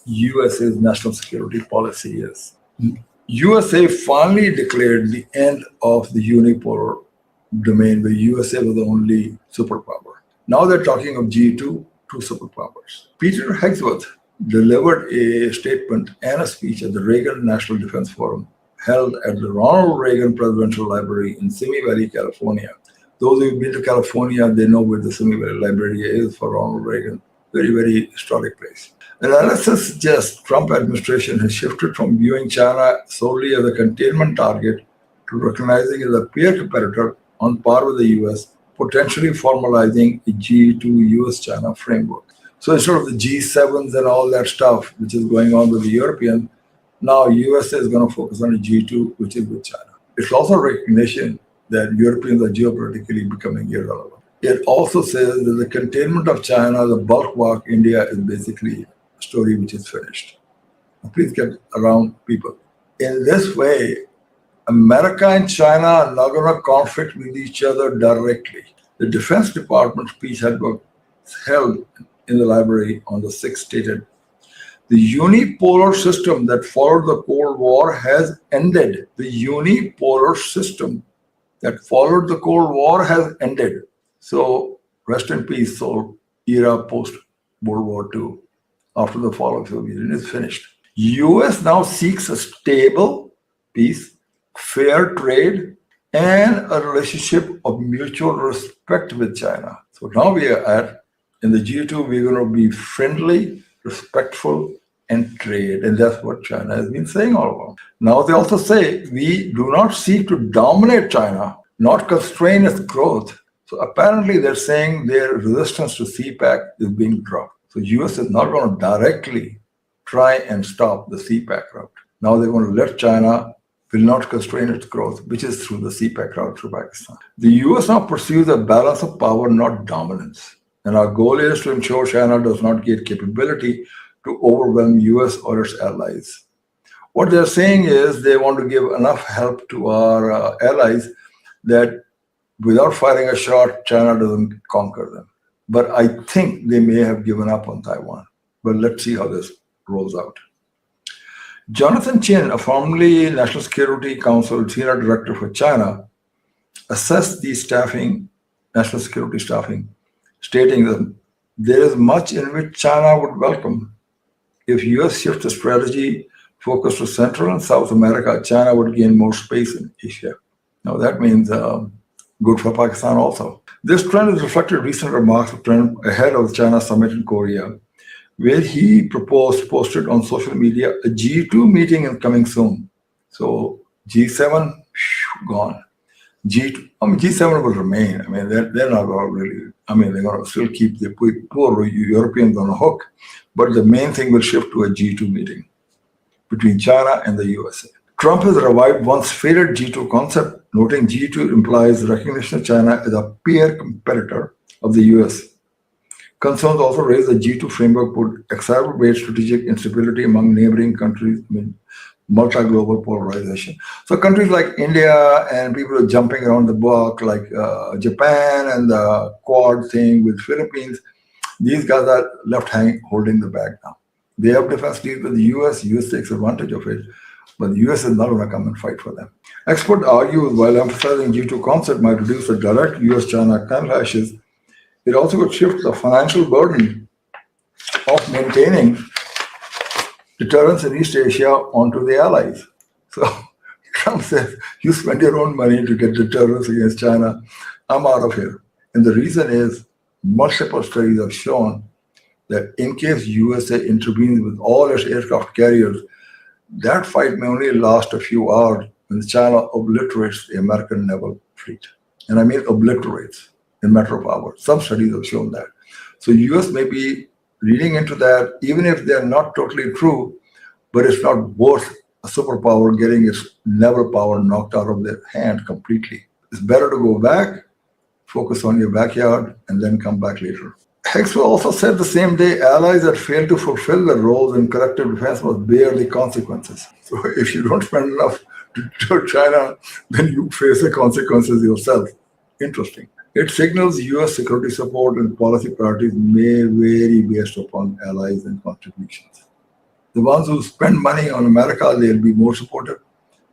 USA's national security policy is. USA finally declared the end of the unipolar domain where USA was the only superpower. Now they're talking of G2, two superpowers. Peter Hegseth delivered a statement and a speech at the Reagan National Defense Forum held at the Ronald Reagan Presidential Library in Simi Valley, California. Those who've been to California, they know where the Simi Valley Library is for Ronald Reagan. Very, very historic place. The analysis suggests Trump administration has shifted from viewing China solely as a containment target to recognizing it as a peer competitor on par with the US, potentially formalizing a G2 US-China framework. So instead of the G7s and all that stuff, which is going on with the Europeans, now USA is going to focus on a G2, which is with China. It's also a recognition that Europeans are geopolitically becoming irrelevant. It also says that the containment of China, the bulk walk India, is basically a story which is finished. Now, please get around people. In this way, America and China are not going to conflict with each other directly. The Defense Department speech was held in the library on the 6th stated, the unipolar system that followed the Cold War has ended. The unipolar system that followed the Cold War has ended. So rest in peace, so era post-World War II, after the fall of the Soviet Union is finished. US now seeks a stable peace, fair trade, and a relationship of mutual respect with China. So now we are at, in the G2, we're going to be friendly, respectful, and trade. And that's what China has been saying all along. Now they also say, we do not seek to dominate China, not constrain its growth. So apparently they're saying their resistance to CPAC is being dropped. So US is not going to directly try and stop the CPAC route. Now they're going to let China will not constrain its growth, which is through the CPAC route through Pakistan. The US now pursues a balance of power, not dominance. And our goal is to ensure China does not get capability to overwhelm US or its allies. What they're saying is they want to give enough help to our allies that without firing a shot, China doesn't conquer them. But I think they may have given up on Taiwan. But let's see how this rolls out. Jonathan Chin, a formerly National Security Council Senior Director for China, assessed the national security staffing, stating that there is much in which China would welcome. If US shifts the strategy focused to Central and South America, China would gain more space in Asia. Now that means good for Pakistan also. This trend is reflected in recent remarks of Trump ahead of the China summit in Korea, where he posted on social media, a G2 meeting is coming soon. So G7, gone. G7 will remain. I mean, they're not going to really, they're going to still keep the poor Europeans on the hook, but the main thing will shift to a G2 meeting between China and the USA. Trump has revived once faded G2 concept, noting G2 implies recognition of China as a peer competitor of the US. Concerns also raised the G2 framework would exacerbate strategic instability among neighboring countries, multi-global polarization. So countries like India and people are jumping around the block, like Japan and the Quad thing with Philippines, these guys are left hanging, holding the bag now. They have defense deals with the US takes advantage of it, but the US is not going to come and fight for them. Experts argue while emphasizing G2 concept might reduce the direct US-China clashes, it also could shift the financial burden of maintaining deterrence in East Asia onto the allies. So Trump says, you spend your own money to get deterrence against China, I'm out of here. And the reason is multiple studies have shown that in case USA intervenes with all its aircraft carriers, that fight may only last a few hours when China obliterates the American naval fleet. And I mean obliterates in a matter of hours. Some studies have shown that. So US may be reading into that, even if they're not totally true, but it's not worth a superpower getting its naval power knocked out of their hand completely. It's better to go back, focus on your backyard, and then come back later. Hexwell also said the same day, allies that fail to fulfill their roles in collective defense must bear the consequences. So if you don't spend enough to deter China, then you face the consequences yourself. Interesting. It signals US security support and policy priorities may vary based upon allies and contributions. The ones who spend money on America, they'll be more supportive.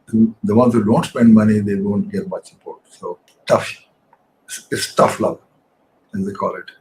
The ones who don't spend money, they won't get much support. So tough. It's tough love, as they call it.